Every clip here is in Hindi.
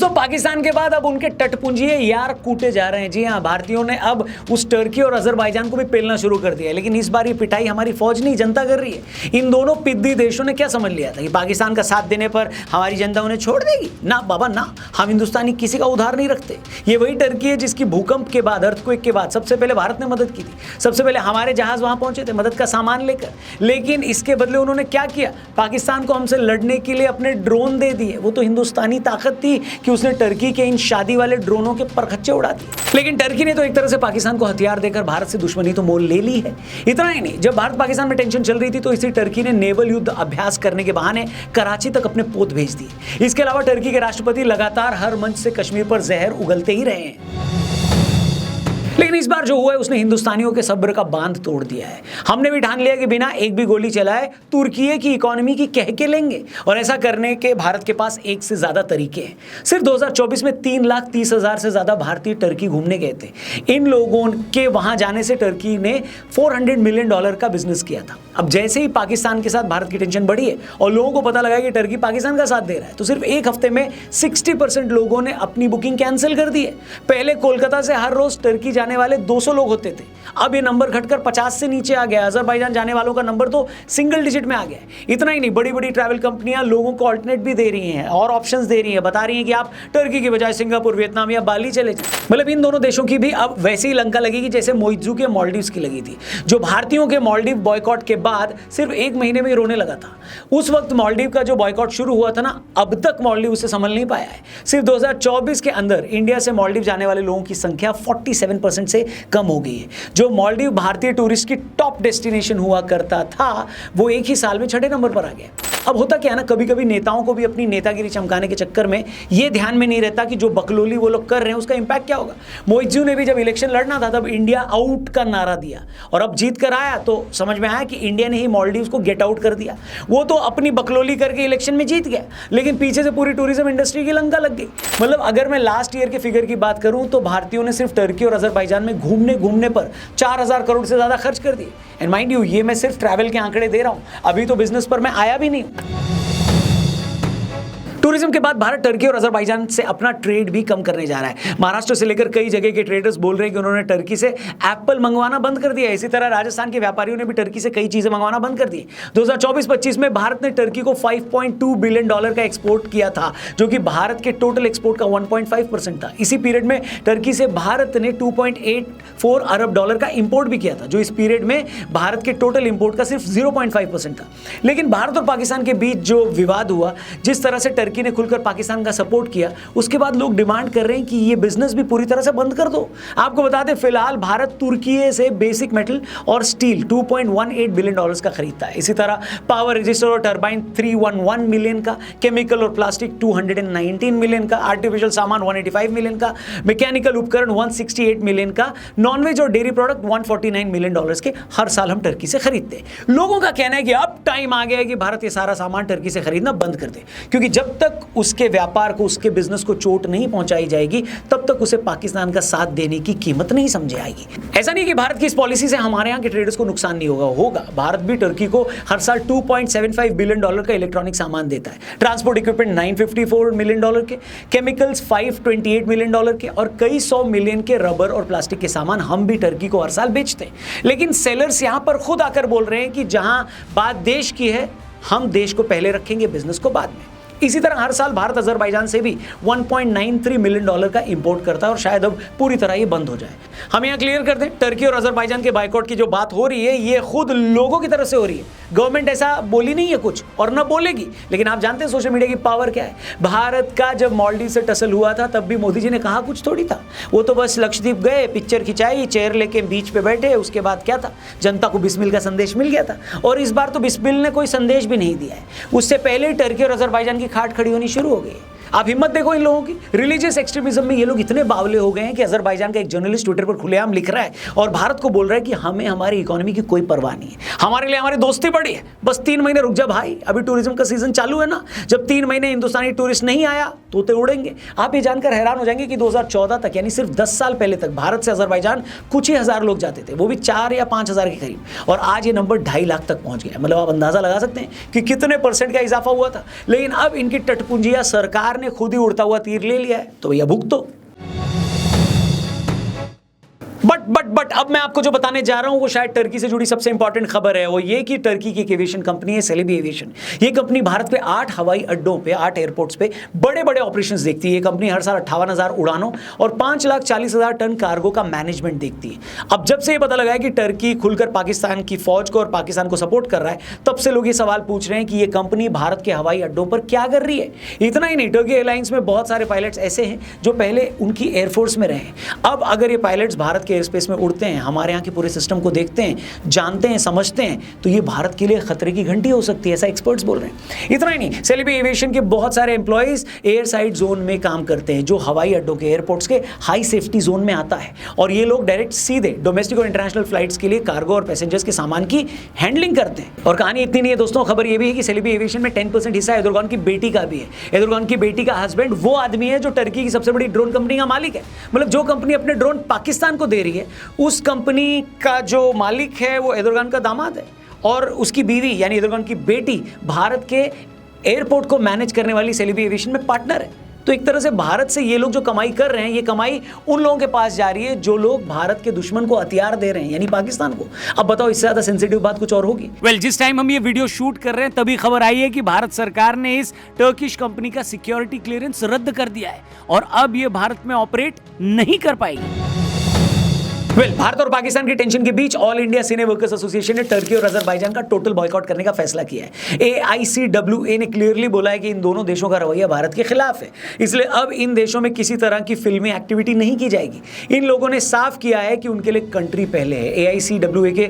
दोस्तों पाकिस्तान के बाद अब उनके तटपुंजीय यार कूटे जा रहे हैं। जी हाँ, भारतीयों ने अब उस टर्की और अजरबैजान को भी पेलना शुरू कर दिया है। लेकिन इस बार ये पिटाई हमारी फौज नहीं, जनता कर रही है। इन दोनों पिद्दी देशों ने क्या समझ लिया था कि पाकिस्तान का साथ देने पर हमारी जनता उन्हें छोड़ देगी? ना बाबा ना, हम हिंदुस्तानी किसी का उधार नहीं रखते। ये वही टर्की है जिसकी भूकंप के बाद, अर्थक्वेक के बाद सबसे पहले भारत ने मदद की थी। सबसे पहले हमारे जहाज वहां पहुंचे थे मदद का सामान लेकर। लेकिन इसके बदले उन्होंने क्या किया? पाकिस्तान को हमसे लड़ने के लिए अपने ड्रोन दे दिए। वो तो हिंदुस्तानी ताकत थी कि उसने टर्की के इन शादी वाले ड्रोनों के परखच्चे उड़ा दिए। लेकिन टर्की ने तो एक तरह से पाकिस्तान को हथियार देकर भारत से दुश्मनी तो मोल ले ली है। इतना ही नहीं, जब भारत पाकिस्तान में टेंशन चल रही थी तो इसी टर्की ने नेवल युद्ध अभ्यास करने के बहाने कराची तक अपने पोत भेज दिए। इसके अलावा टर्की के राष्ट्रपति लगातार हर मंच से कश्मीर पर जहर उगलते ही रहे हैं। लेकिन इस बार जो हुआ है उसने हिंदुस्तानियों के सब्र का बांध तोड़ दिया है। हमने भी ठान लिया कि बिना एक भी गोली चलाए तुर्की की इकोनॉमी की कह के लेंगे, और ऐसा करने के भारत के पास एक से ज्यादा तरीके हैं। सिर्फ 2024 में 3,30,000 से ज्यादा भारतीय टर्की घूमने गए थे। इन लोगों के वहां जाने से टर्की ने $400 मिलियन का बिजनेस किया था। अब जैसे ही पाकिस्तान के साथ भारत की टेंशन बढ़ी है और लोगों को पता लगा कि टर्की पाकिस्तान का साथ दे रहा है, तो सिर्फ एक हफ्ते में 60% लोगों ने अपनी बुकिंग कैंसिल कर दी है। पहले कोलकाता से हर रोज टर्की जाने वाले 200 लोग होते थे, अब ये नंबर घटकर 50 से नीचे आ गया। अजरबैजान जाने वालों का नंबर तो सिंगल डिजिट में आ गया है। इतना ही नहीं, बड़ी बड़ी ट्रैवल कंपनियां लोगों को ऑल्टरनेट भी दे रही हैं और ऑप्शंस दे रही हैं, बता रही हैं कि आप टर्की की बजाय सिंगापुर, वियतनाम या बाली चले जाएं। मतलब इन दोनों देशों की भी अब वैसी ही लंका लगेगी जैसे मोइत्जू के मालदीव्स की लगी थी, जो भारतीयों के मालदीव बॉयकॉट के बाद सिर्फ एक महीने में ही रोने लगा था। उस वक्त मालदीव का जो बॉयकॉट शुरू हुआ था ना, अब तक मालदीव उसे संभल नहीं पाया है। सिर्फ 2024 के अंदर इंडिया से मालदीव जाने वाले लोगों की संख्या 47% से कम हो गई है। जो मालदीव भारतीय टूरिस्ट की टॉप डेस्टिनेशन हुआ करता था, वो एक ही साल में 6ठे नंबर पर आ गया। अब होता क्या है ना, कभी कभी नेताओं को भी अपनी नेतागिरी चमकाने के चक्कर में ये ध्यान में नहीं रहता कि जो बकलोली वो लोग कर रहे हैं उसका इंपैक्ट क्या होगा। मोइत्जू ने भी जब इलेक्शन लड़ना था तब इंडिया आउट का नारा दिया, और अब जीत कर आया तो समझ में आया कि इंडिया ने ही मालदीव्स को गेट आउट कर दिया। वो तो अपनी बकलोली करके इलेक्शन में जीत गया, लेकिन पीछे से पूरी टूरिज्म इंडस्ट्री की लंका लग गई। मतलब अगर मैं लास्ट ईयर के फिगर की बात करूं तो भारतीयों ने सिर्फ टर्की और अजरबैजान में घूमने पर 4,000 करोड़ से ज्यादा खर्च कर दिए। एंड माइंड यू, ये मैं सिर्फ ट्रैवल के आंकड़े दे रहा हूं, अभी तो बिजनेस पर मैं आया भी नहीं। टूरिज्म के बाद भारत टर्की और अजरबैजान से अपना ट्रेड भी कम करने जा रहा है। महाराष्ट्र से लेकर कई जगह के ट्रेडर्स बोल रहे हैं कि उन्होंने टर्की से एप्पल मंगवाना बंद कर दिया है। इसी तरह राजस्थान के व्यापारियों ने भी टर्की से कई चीजें मंगवाना बंद कर दी। 2024-25 में भारत ने टर्की को $5.2 बिलियन का एक्सपोर्ट किया था, जो कि भारत के टोटल एक्सपोर्ट का 1.5% था। इसी पीरियड में टर्की से भारत ने $2.84 अरब का इंपोर्ट भी किया था, जो इस पीरियड में भारत के टोटल इंपोर्ट का सिर्फ 0.5% था। लेकिन भारत और पाकिस्तान के बीच जो विवाद हुआ, जिस तरह से टर्की ने खुलकर पाकिस्तान का सपोर्ट किया, उसके बाद लोग डिमांड कर रहे हैं कि ये बिजनेस भी पूरी तरह से बंद कर दो। आपको बता दें, फिलहाल भारत तुर्की से बेसिक मेटल और स्टील $2.18 बिलियन का खरीदता है। इसी तरह पावर रजिस्टर और टरबाइन 311 मिलियन का, केमिकल और प्लास्टिक 219 मिलियन का, आर्टिफिशियल सामान 185 मिलियन का, मैकेनिकल उपकरण 168 मिलियन का, नॉनवेज और डेयरी प्रोडक्ट $149 मिलियन के हर साल हम टर्की से खरीदते हैं। लोगों का कहना है कि अब टाइम आ गया है कि भारत ये सारा सामान टर्की से खरीदना बंद कर दे, क्योंकि जब तक उसके व्यापार को, उसके बिजनेस को चोट नहीं पहुंचाई जाएगी, तब तक उसे पाकिस्तान का साथ देने की कीमत नहीं समझी आएगी। ऐसा नहीं कि भारत की इस पॉलिसी से हमारे यहाँ के ट्रेडर्स को नुकसान नहीं होगा। भारत भी टर्की को हर साल $2.75 बिलियन का इलेक्ट्रॉनिक सामान देता है, ट्रांसपोर्ट इक्विपमेंट $954 मिलियन के, केमिकल्स $528 मिलियन के, और कई 100 मिलियन के रबर और प्लास्टिक के सामान हम भी टर्की को हर साल बेचते हैं। लेकिन सेलर्स यहाँ पर खुद आकर बोल रहे हैं कि जहां बात देश की है, हम देश को पहले रखेंगे, बिजनेस को बाद में। इसी तरह हर साल भारत अजरबैजान से भी $1.93 मिलियन का इंपोर्ट करता है, और शायद अब पूरी तरह ये बंद हो जाए। हम यहाँ क्लियर कर दें, टर्की और अजरबैजान के बाइकआउट की जो बात हो रही है, ये खुद लोगों की तरफ से हो रही है। गवर्नमेंट ऐसा बोली नहीं है कुछ, और ना बोलेगी। लेकिन आप जानते हैं सोशल मीडिया की पावर क्या है। भारत का जब मालदीव से टसल हुआ था, तब भी मोदी जी ने कहा कुछ थोड़ी था। वो तो बस लक्षद्वीप गए, पिक्चर खिंचाई, चेयर लेके बीच पे बैठे, उसके बाद क्या था, जनता को बिस्मिल का संदेश मिल गया था। और इस बार तो बिस्मिल ने कोई संदेश भी नहीं दिया है। उससे पहले टर्की और अजरबैजान की खाट खड़ी होनी शुरू हो गई। आप हिम्मत देखो इन लोगों की। रिलीजियस एक्सट्रीमिज्म में ये लोग इतने बावले हो गए हैं कि अजरबैजान का एक जर्नलिस्ट ट्विटर पर खुलेआम लिख रहा है और भारत को बोल रहा है कि हमें हमारी इकोनॉमी की कोई परवाह नहीं है, हमारे लिए हमारी दोस्ती बड़ी है, बस 3 महीने रुक जा भाई, अभी टूरिज्म का सीजन चालू है ना। जब 3 महीने हिंदुस्तानी टूरिस्ट नहीं आया तोते उड़ेंगे। आप ये जानकर हैरान हो जाएंगे कि 2014 तक, यानी सिर्फ 10 साल पहले तक, भारत से अजरबैजान कुछ ही हजार लोग जाते थे, वो भी 4 या 5 हजार के करीब, और आज ये नंबर 2.5 लाख तक पहुंच गया। मतलब आप अंदाजा लगा सकते हैं कि कितने % का इजाफा हुआ था। लेकिन अब इनकी टटपुंजिया सरकार सरकार ने खुद ही उड़ता हुआ तीर ले लिया है, तो भैया भुगतो। बट अब मैं आपको जो बताने जा रहा हूं वो शायद टर्की से जुड़ी सबसे इंपॉर्टेंट खबर है। वो ये कि टर्की की एक एविएशन कंपनी है सेलेबी एविएशन। ये कंपनी भारत पे 8 हवाई अड्डों पे, 8 एयरपोर्ट्स पे बड़े बड़े ऑपरेशंस देखती है। ये कंपनी हर साल 58,000 उड़ानों और 5,40,000 टन कार्गो का मैनेजमेंट देखती है। अब जब से ये पता लगा है कि टर्की खुलकर पाकिस्तान की फौज को और पाकिस्तान को सपोर्ट कर रहा है, तब से लोग ये सवाल पूछ रहे हैं कि ये कंपनी भारत के हवाई अड्डों पर क्या कर रही है। इतना ही नहीं, टर्की एयरलाइंस में बहुत सारे पायलट्स ऐसे हैं जो पहले उनकी एयरफोर्स में रहे हैं। अब अगर ये पायलट्स भारत के एयरस्पेस में उड़ते हैं, हमारे यहाँ के पूरे सिस्टम को देखते हैं, जानते हैं, समझते हैं, तो ये भारत के लिए खतरे की घंटी हो सकती है, ऐसा एक्सपर्ट्स बोल रहे हैं। इतना ही नहीं, सेलेबी एविएशन के बहुत सारे एम्प्लॉइज एयर साइड जोन में काम करते हैं, जो हवाई अड्डों के एयरपोर्ट्स के हाई सेफ्टी जोन में आता है, और ये लोग डायरेक्ट सीधे डोमेस्टिक और इंटरनेशनल फ्लाइट्स के लिए कार्गो और पैसेंजर्स के सामान की हैंडलिंग करते हैं। और कहानी इतनी नहीं है दोस्तों, खबर ये भी है कि सेलेबी एविएशन में 10% हिस्सा एर्दोगान की बेटी का भी है। एर्दोगान की बेटी का हस्बैंड वो आदमी है जो टर्की की सबसे बड़ी ड्रोन कंपनी का मालिक है। मतलब जो कंपनी अपने ड्रोन पाकिस्तान को दे रही है, उस कंपनी का जो मालिक है वो एर्दोगान का दामाद है, और उसकी बीवी यानी एर्दोगान की बेटी भारत के एयरपोर्ट को मैनेज करने वाली सेलेबी एविएशन में पार्टनर है। तो एक तरह से भारत से ये लोग जो कमाई कर रहे हैं, ये कमाई उन लोगों के पास जा रही है जो लोग भारत के दुश्मन को हथियार दे रहे हैं, यानी पाकिस्तान को। अब बताओ, इससे ज्यादा सेंसिटिव बात कुछ और होगी? जिस टाइम हम ये वीडियो शूट कर रहे हैं तभी खबर आई है कि भारत सरकार ने इस टर्किश कंपनी का सिक्योरिटी क्लियरेंस रद्द कर दिया है और अब ये भारत में ऑपरेट नहीं कर पाएगी। भारत और पाकिस्तान की टेंशन के बीच ऑल इंडिया सिने वर्कर्स एसोसिएशन ने टर्की और अजरबैजान का टोटल बॉयकॉट करने का फैसला किया है। AICWA ने क्लियरली बोला है कि इन दोनों देशों का रवैया भारत के खिलाफ है, इसलिए अब इन देशों में किसी तरह की फिल्मी एक्टिविटी नहीं की जाएगी। इन लोगों ने साफ किया है कि उनके लिए कंट्री पहले है। AICWA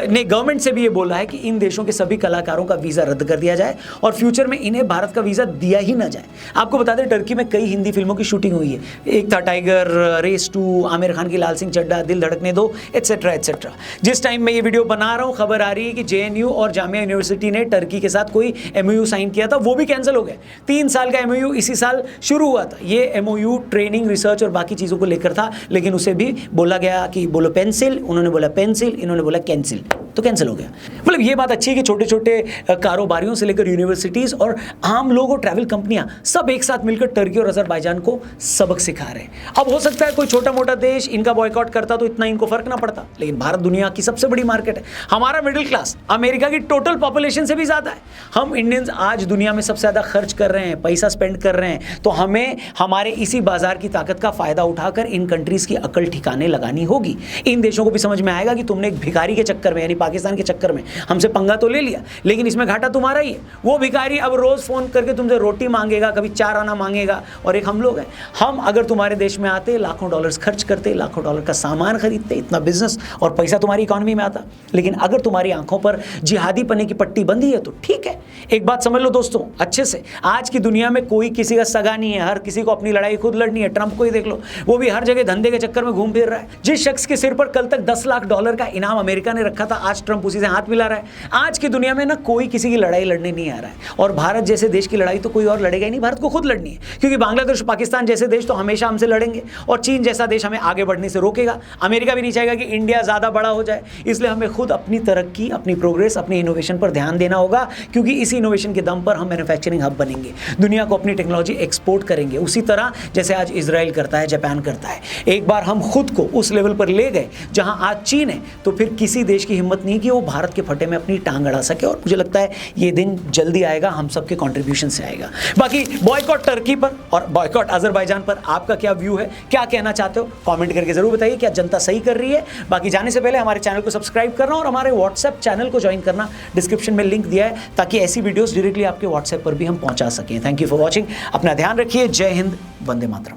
ने गवर्नमेंट से भी ये बोला है कि इन देशों के सभी कलाकारों का वीजा रद्द कर दिया जाए और फ्यूचर में इन्हें भारत का वीजा दिया ही ना जाए। आपको बता दें, टर्की में कई हिंदी फिल्मों की शूटिंग हुई है। एक था टाइगर, रेस 2, आमिर खान की लाल सिंह चड्ढा, दिल धड़कने दो, एटसेट्रा एटसेट्रा। जिस टाइम मैं ये वीडियो बना रहा हूं, खबर आ रही है कि JNU और जामिया यूनिवर्सिटी ने टर्की के साथ कोई MOU साइन किया था, वो भी कैंसिल हो गया। 3 साल का MOU इसी साल शुरू हुआ था। ये MOU ट्रेनिंग, रिसर्च और बाकी चीज़ों को लेकर था, लेकिन उसे भी बोला गया कि बोलो पेंसिल, उन्होंने बोला पेंसिल, इन्होंने बोला कैंसिल, तो कैंसिल हो गया। मतलब ये बात अच्छी है कि छोटे छोटे कारोबारियों से लेकर यूनिवर्सिटीज़ और आम लोग और ट्रैवल कंपनियां सब एक साथ मिलकर टर्की और अजरबैजान को सबक सिखा रहे हैं। अब हो सकता है कोई छोटा मोटा देश इनका बॉयकॉट करता तो इतना इनको फर्क ना पड़ता, लेकिन भारत दुनिया की सबसे बड़ी मार्केट है। हमारा मिडिल क्लास अमेरिका की टोटल पॉपुलेशन से भी ज़्यादा है। हम इंडियंस आज दुनिया में सबसे ज़्यादा खर्च कर रहे हैं, पैसा स्पेंड कर रहे हैं, तो हमें हमारे इसी बाजार की ताकत का फ़ायदा उठाकर इन कंट्रीज़ की अकल ठिकाने लगानी होगी। इन देशों को भी समझ में आएगा कि तुमने एक भिखारी के चक्कर में, यानी पाकिस्तान के चक्कर में हमसे पंगा तो ले लिया, लेकिन इसमें घाटा तुम्हारा ही है। वो भिखारी अब रोज़ फ़ोन करके तुमसे रोटी मांगेगा, कभी 4 आना मांगेगा, और एक हम लोग हैं। हम अगर तुम्हारे देश में आते, लाखों डॉलर्स खर्च करते, लाखों डॉलर का सामान खरीदते, इतना बिजनेस और पैसा तुम्हारी इकॉनमी में आता, लेकिन अगर तुम्हारी आंखों पर जिहादी पने की पट्टी बंधी है तो ठीक है। एक बात समझ लो दोस्तों अच्छे से, आज की दुनिया में कोई किसी का सगा नहीं है, हर किसी को अपनी लड़ाई खुद लड़नी है। ट्रंप को ही देख लो, वो भी हर जगह धंधे के चक्कर में घूम फिर रहा है। जिस शख्स के सिर पर कल तक 10 लाख डॉलर का इनाम अमेरिका ने रखा था, आज ट्रंप उसी से हाथ मिला रहा है। आज की दुनिया में ना कोई किसी की लड़ाई लड़ने नहीं आ रहा है, और भारत जैसे देश की लड़ाई तो कोई और लड़ेगा ही नहीं, भारत को खुद लड़नी है। क्योंकि बांग्लादेश, पाकिस्तान जैसे देश तो हमेशा हमसे लड़ेंगे, और चीन जैसा देश हमें आगे बढ़ने से रोकेगा। अमेरिका भी नहीं चाहेगा कि इंडिया ज़्यादा बड़ा हो जाए, इसलिए हमें खुद अपनी तरक्की, अपनी प्रोग्रेस, अपनी इनोवेशन पर ध्यान देना होगा, क्योंकि इसी इनोवेशन के दम पर हम मैन्युफैक्चरिंग हब बनेंगे, दुनिया को अपनी टेक्नोलॉजी एक्सपोर्ट करेंगे, उसी तरह जैसे आज इजराइल करता है, जापान करता है। एक बार हम खुद को उस लेवल पर ले गए जहां आज चीन है, तो फिर किसी देश की हिम्मत नहीं कि वो भारत के फटे में अपनी टांग अड़ा सके, और मुझे लगता है ये दिन जल्दी आएगा, हम सबके कॉन्ट्रीब्यूशन से आएगा। बाकी बॉयकॉट टर्की पर और बॉयकॉट अजरबैजान पर आपका क्या व्यू है, क्या कहना चाहते हो, कमेंट करके जरूर बताइए। क्या जनता सही कर रही है? बाकी जाने से पहले हमारे चैनल को सब्सक्राइब करना और हमारे व्हाट्सएप चैनल को ज्वाइन करना, डिस्क्रिप्शन में लिंक दिया है, ताकि ऐसी वीडियोस डायरेक्टली आपके व्हाट्सएप पर भी हम पहुंचा सकें। थैंक यू फॉर वॉचिंग, अपना ध्यान रखिए। जय हिंद, वंदे मातरम।